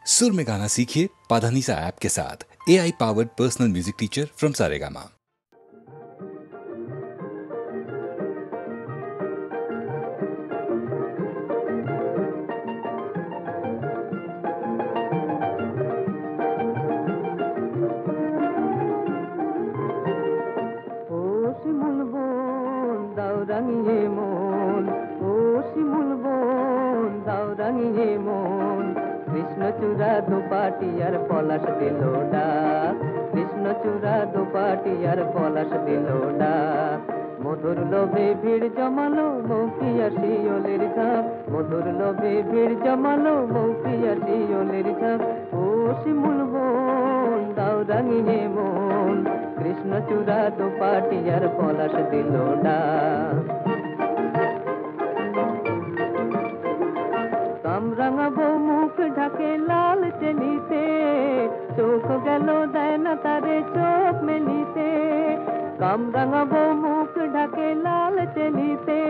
सुर में गाना सीखिए पाधानीसा ऐप के साथ। AI powered personal music teacher from Saregama. কৃষ্ণচূড়া দুপাটি আর পলাশ দিল ডাক, কৃষ্ণচূড়া দুপাটি আর পলাশ দিল ডাক। মধুর লোভে ভিড় জমালো মৌপিয়া শিওলের ঝাঁক, মধুর লোভে ভিড় জমালো মৌপিয়া শিওলের ঝাঁক। ও শিমুল বোন দাও রাঙিয়ে মন, কৃষ্ণচূড়া দুপাটি আর পলাশ দিল ডাক। কামরাঙাবো মুখ ঢাকে লাল চেলিতে, চোখ গেল দেয় না তারে চোখ মেলিতে। কামরাঙাবো মুখ ঢাকে লাল চেলিতে,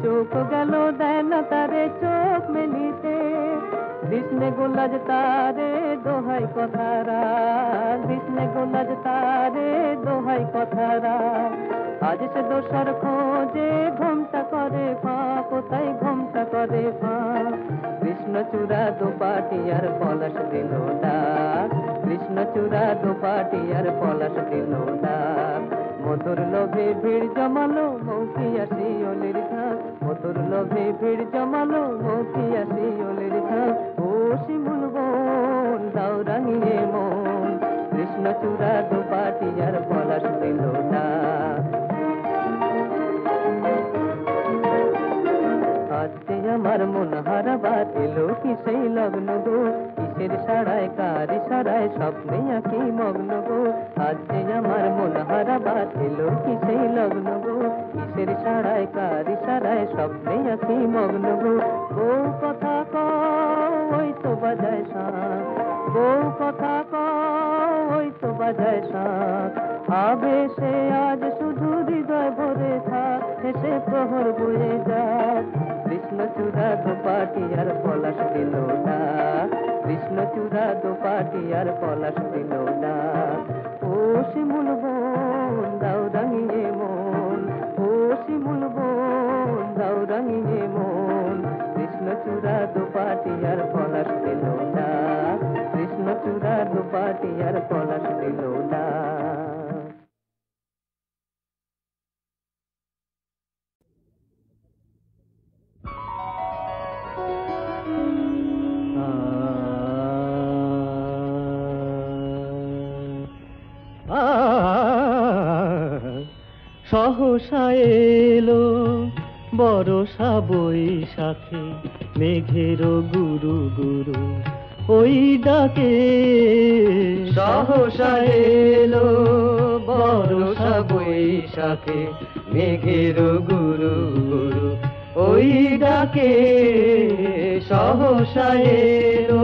চোখ গেল দেয় না তারে চোখ মেলিতে। কৃষ্ণে গোলাজ তারে দোহাই কথারা, কৃষ্ণে গোলাজ তারে দোহাই কথারা। আজ সে দোষার খোঁজে ঘোমটা করে ফাঁ, কোথায় ঘোমটা করে ফাঁ। কৃষ্ণচূড়া দুপাটি আর পলাশ দিল ডাক, কৃষ্ণচূড়া দুপাটি আর পলাশ দিল ডাক। মধুর লোভে ভিড় জমালো মৌপিয়া শিওলের ঝাঁক, মধুর লোভে ভিড় জমালো মৌপিয়া শিওলের ঝাঁক। ও শিমুল বোন দাও রাঙিয়ে মন, কৃষ্ণচূড়া দুপাটি আর পলাশ দিল ডাক। আজকে আমার মন হারা বাতিল কি সেই লগ্ন গো, কিসের সারায় কার ইশারায় স্বপ্নে আঁকি মগ্ন গো। আজকে আমার মন হারা বাতিল কি সেই লগ্ন গো, কিসের সারায় কার ইশারায় স্বপ্নে আঁকি মগ্ন গো। বউ কথা কও ওই তো বাজায় শাঁখ, বউ কথা কও ওই তো বাজায় শাঁখ। আবেশে আজ শুধু হৃদয় ভরে থাক, হেসে প্রহর বয়ে যাক। কৃষ্ণচূড়া দুপাটি আর পলাশ দিল ডাক, কৃষ্ণচূড়া দুপাটি আর পলাশ দিল ডাক। ও শিমুল বোন দাও রাঙিয়ে মন, ও শিমুল বোন দাও রাঙিয়ে মন। কৃষ্ণচূড়া দুপাটি আর পলাশ দিল ডাক, কৃষ্ণচূড়া দুপাটি আর পলাশ দিল ডাক। সহসা এলো বরষা বৈশাখে, মেঘের গুরু গুরু ওই ডাকে। সহসা এলো বরষা বৈশাখে, মেঘের গুরু গুরু ওই ডাকে। সহসা এলো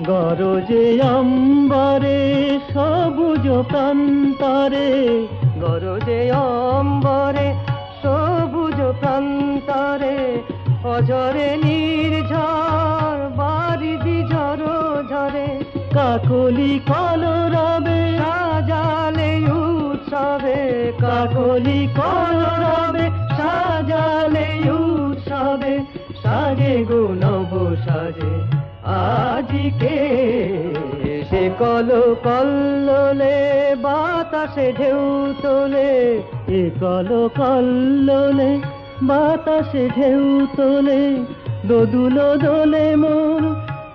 গরজে অম্বরে সবুজ প্রান্তরে, গরজে অম্বরে সবুজ প্রান্তরে। অজরে নির্ঝর বারিধি ঝরো ঝরে, কাকলি কলরবে সাজালে উৎসবে। কাকলি কলরবে সাজালে উৎসবে, সাজে গো নব সাজে আজকে। সে কল কল্লোলে বাতাসে ঢেউ তোলে, এ কল কল্লোলে বাতাসে ঢেউ তোলে। দোদুল দোলে মোর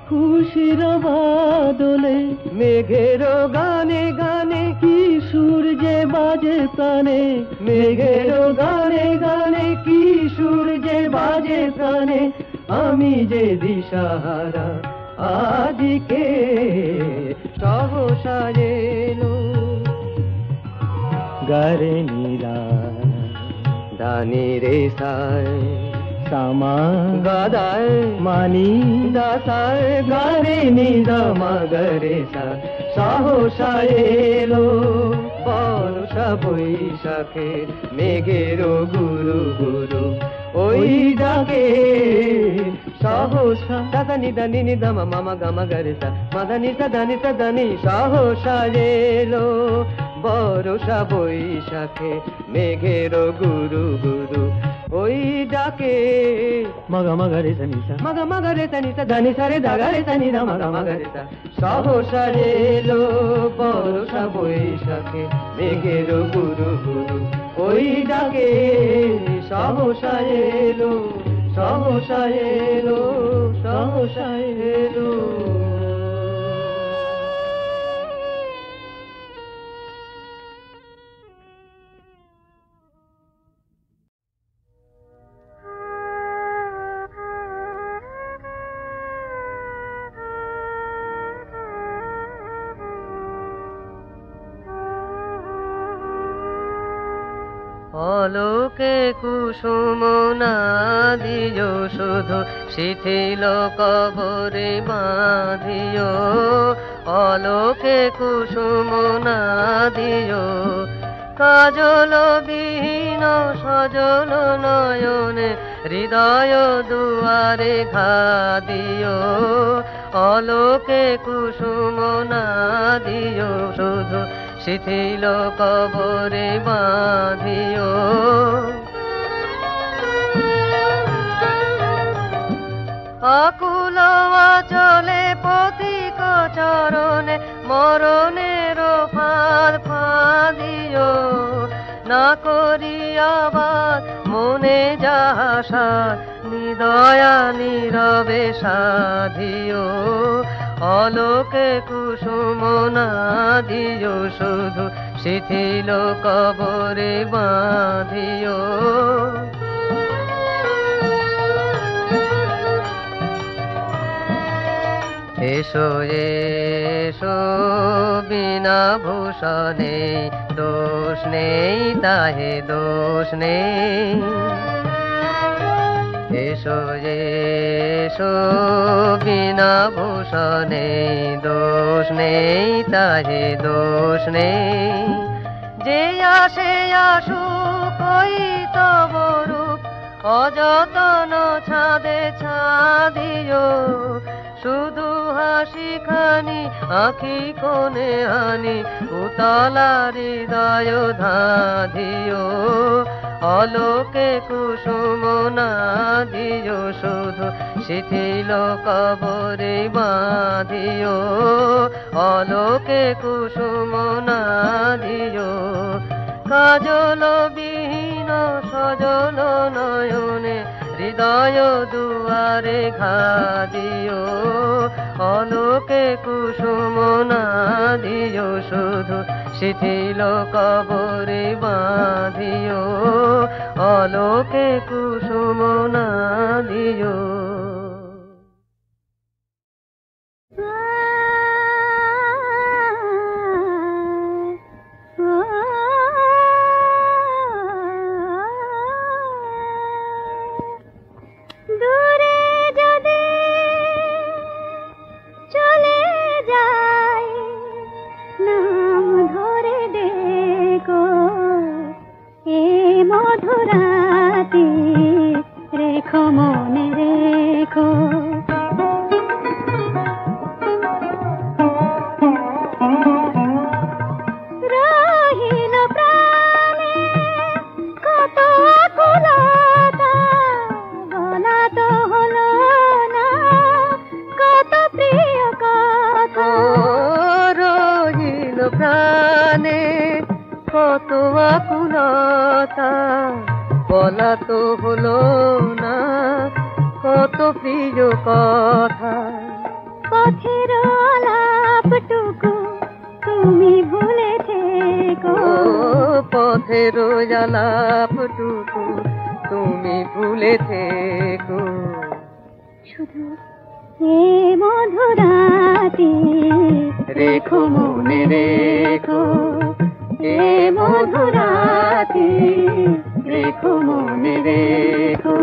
খুশির বাদলে, মেঘের গানে গানে কি সুর যে বাজে প্রাণে। মেঘের গানে গানে কি সুর যে বাজে প্রাণে। আমি যে দিশাহারা আজকে। সহসা এলো গারে নীরা দানি রে সায়, সামা গাদায় মানি দাসায় গারে নিদা মাগরে সা সাহসা এলো বর্ষা বৈশাখে মেঘের গুরু গুরু ওই ডাকে সাহসা দাদা নিদা নিনি দামা মামা গামা গরে সা মাদানি সদানি সদানি সাহসা এলো বর্ষা বৈশাখে মেঘের গুরু গুরু ওই ডাকে মগা মগরে সনিসা মগা মগরে সনিসা দানি সারে দাগারে সনি দা মগা মগরে সা সাহসা এলো বর্ষা বৈশাখে মেঘের গুরু গুরু ওই ডাকে সাহসা এলো সাহসা এলো সাহসা এলো অলোকে কুসুম না দিও শুধু শিথিল কবরে বাঁধিও অলোকে কুসুম না দিও কাজল বিহীন সজল নয়নে হৃদয় দুয়ারে ঘা দিও অলোকে কুসুম না দিও শুধু শিথিল কবরে বাঁধিও আকুল আচলে পথিক চরণে মরণের ফাঁদ ফাঁদিও না করিয়াবার মনে যাহা নিদয়া নীরবে সাধিও অলোকে কুসুম না দিও শুধু শিথিল কবরে বাঁধিও এসো এসো বিনা ভূষণে দোষ নেই তাহে দোষ নেই এসো এসো বিনা ভূষণে দোষ নেই তাহে দোষ নেই যে আসে আসুক ওই তব রূপ অযতন ছাদে ছাদিও শুধু হাসি খানি আঁখি কোণে হানি উতলা হৃদয় ধাধিও অলোকে কুসুম না দিও শুধু শিথিল কবরে বাঁধিও অলোকে কুসুম না দিও কাজল বিহীন সজল নয়নে হৃদয় দুয়ারে ঘা দিও অলোকে কুসুম না দিও শুধু শিথিল কবরে বাঁধিও অলোকে কুসুম না দিও মধুরাতে রেখো মনে রেখো রহিল প্রাণে কত আকুলতা বলা তো হলো না কত প্রিয় কথা রহিল প্রাণে কত আকুলতা বলা তো হলো না কত প্রিয় কথা পথের আলাপটুকু তুমি ভুলে থেকো পথের আলাপটুকু তুমি ভুলে থেকো শুধু এ মধুরাতে রেখো মনে রেখো এ মধুরাতে রেখো মনে রেখো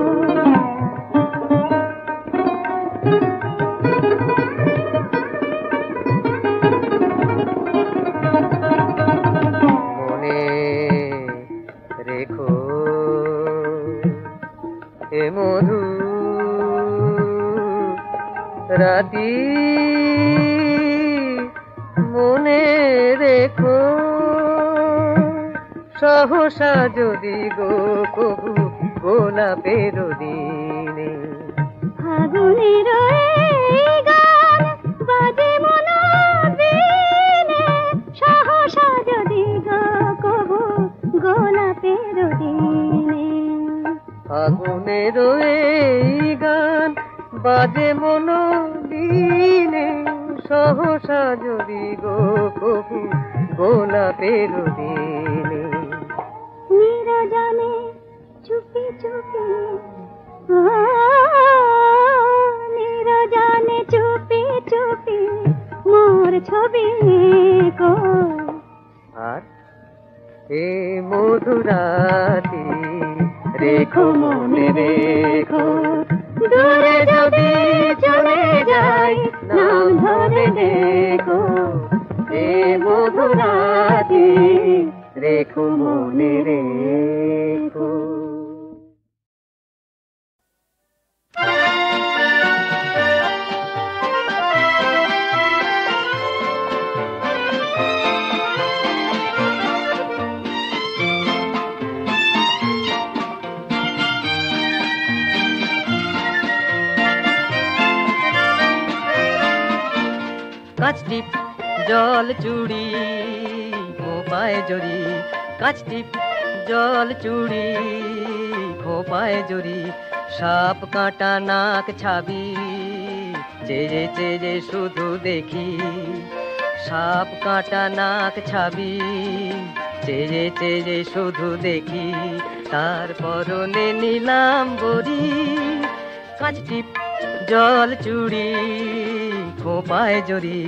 মনে রেখো এ মধু রাতি মনে রেখো সহসা যদি গো কবু গোলাপের দিনে ফাগুনের এই গান বাজে মন বিনে সহসা যদি গো কবু গোলাপের দিনে ফাগুনের এই গান বাজে মন দিনে সহসা যদি গো কবু গোলাপের দিনে নিরজনে চুপি চুপি নিরজনে চুপি চুপি মোর ছবি কো আর এ মধুরাতি রেখো মনে রেখো দূরে যদি চলে যাই নাম ধরে দেখো এ মধুরাতি রেখো মনে রেখো। কাচটিপ জল চুড়ি খোপায় জড়ি কাচটিপ জল চুড়ি খোপায় জড়ি সাপ কাঁটা নাক ছাবি চেয়ে চেয়ে শুধু দেখি সাপ কাঁটা নাক ছাবি চেয়ে চেয়ে শুধু দেখি তার পরনে নিলাম বরি কাচটিপ জল চুড়ি খোপায় জড়ি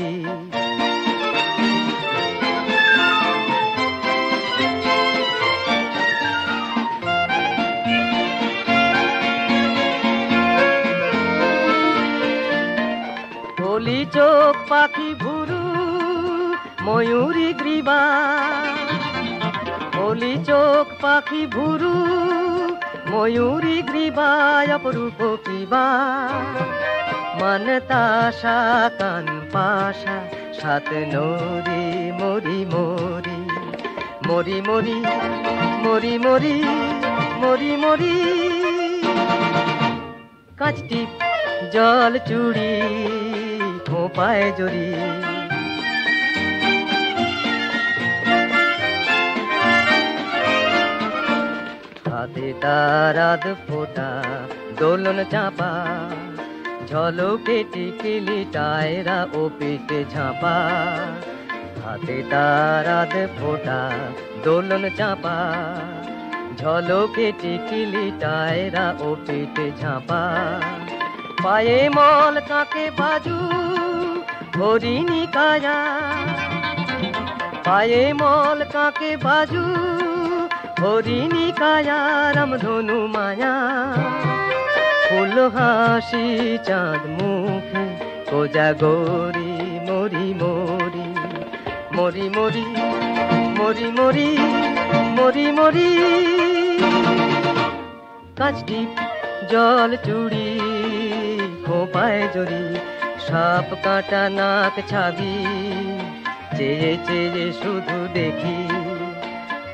বলি চোখ পাখি ভুরু ময়ূরী গ্রীবা বলি চোখ পাখি ভুরু ময়ূরী গ্রীবা অপরূপ কিবা मन ताशा कान पाशा सात नोरी मोरी मोरी मोरी मोरी मोरी मोरी मोरी मोरी काचटिप जल चूड़ी खोपाए जड़ी हाथे ताराद फोटा दोलन चापा ঝলকে টিকিলি টায়রা ও পিঠে ঝাঁপা হাতে তারাদ ফোটা দোলন চাপা ঝলকে টিকিলি টায়রা ও পিঠে ঝাঁপা পায়ে মল কাকে বাজু হরিণী কায়া পায়ে মল কাকে বাজু হরিণী কায়া রামধনু মায়া ফুল হাসি চাঁদ মুখে কোজা গৌরী মরি মরি মরি মরি মরি মরি মরি মরি কাচটিপ জল চুড়ি খোপায় জড়ি সাপ কাঁটা নাক ছাবি চেয়ে চেয়ে শুধু দেখি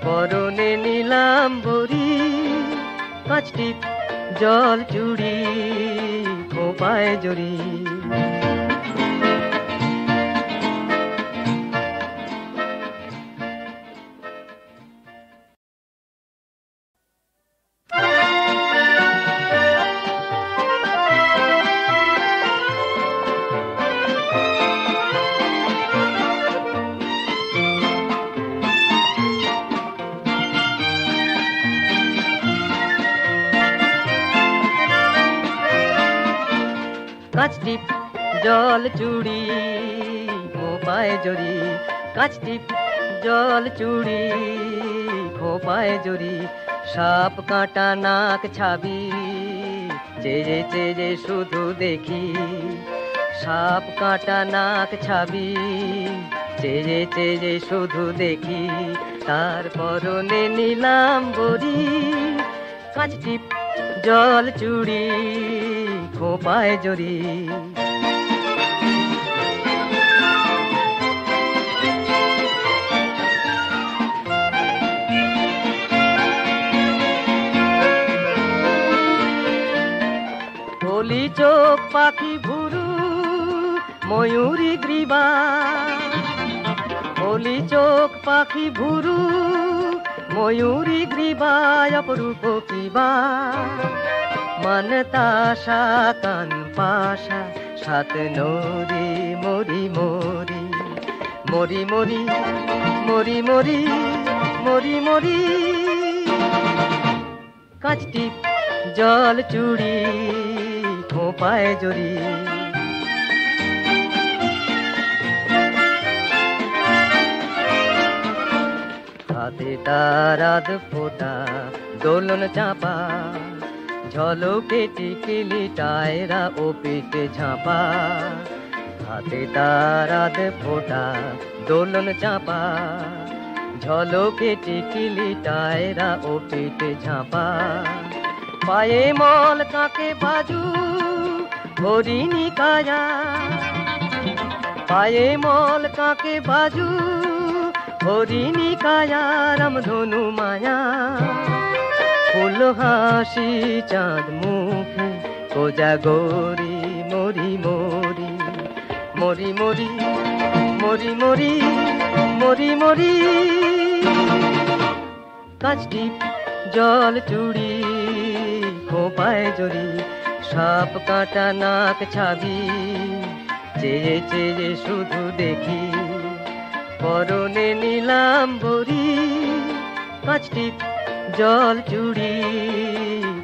পরনে নিলাম বরি কাচটিপ জল চুড়ি খোপায় জড়ি কাচটিপ জল চুড়ি খোপায় জড়ি কাচটিপ জল চুড়ি খোপায় জড়ি সাপ কাঁটা নাক ছাবি চেয়ে চেয়ে শুধু দেখি সাপ কাঁটা নাক ছাবি, চেয়ে চেয়ে শুধু দেখি তার পরনে নিলাম বড়ি, কাঁচ টিপ জল চুড়ি খোঁপায় জড়ি। বলি চোখ পাখি ভুরু ময়ূরী গ্রীবা, বলি চোখ পাখি ভুরু ময়ূরী গ্রীবা, অপরূপ কিবা মন তাশা কান পাশা সাত নরি মরি মরি মরি মরি মরি মরি মরি মরি, কাঁচ টিপ জল চুড়ি খোঁপায় জড়ি। হাতে তার আধ ফোঁটা দোলন চাপা, ঝলকে টিকিলি টায়রা ও পিঠে ঝাঁপা। হাতে তার আধ ফোঁটা দোলন চাপা, ঝলকে টিকিলি টায়রা ও পিঠে ঝাঁপা। পায়ে মল কাকে বাজু হরিণী কায়া, পায়ে মল কাকে বাজু হরিণী কায়া, রামধনু মায়া ফুল হাসি চাঁদ মুখে কোজাগরি মরি মরি মরি মরি মরি মরি মরি মরি, কাঁচ টিপ জল চুড়ি খোঁপায় জড়ি, সাপ কাঁটা নাক ছাবি, চেয়ে চেয়ে শুধু দেখি পরনে নিলাম বড়ি, কাঁচ টিপ জল চুড়ি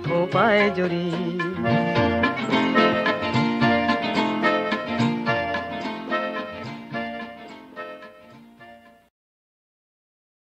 খোঁপায় জড়ি।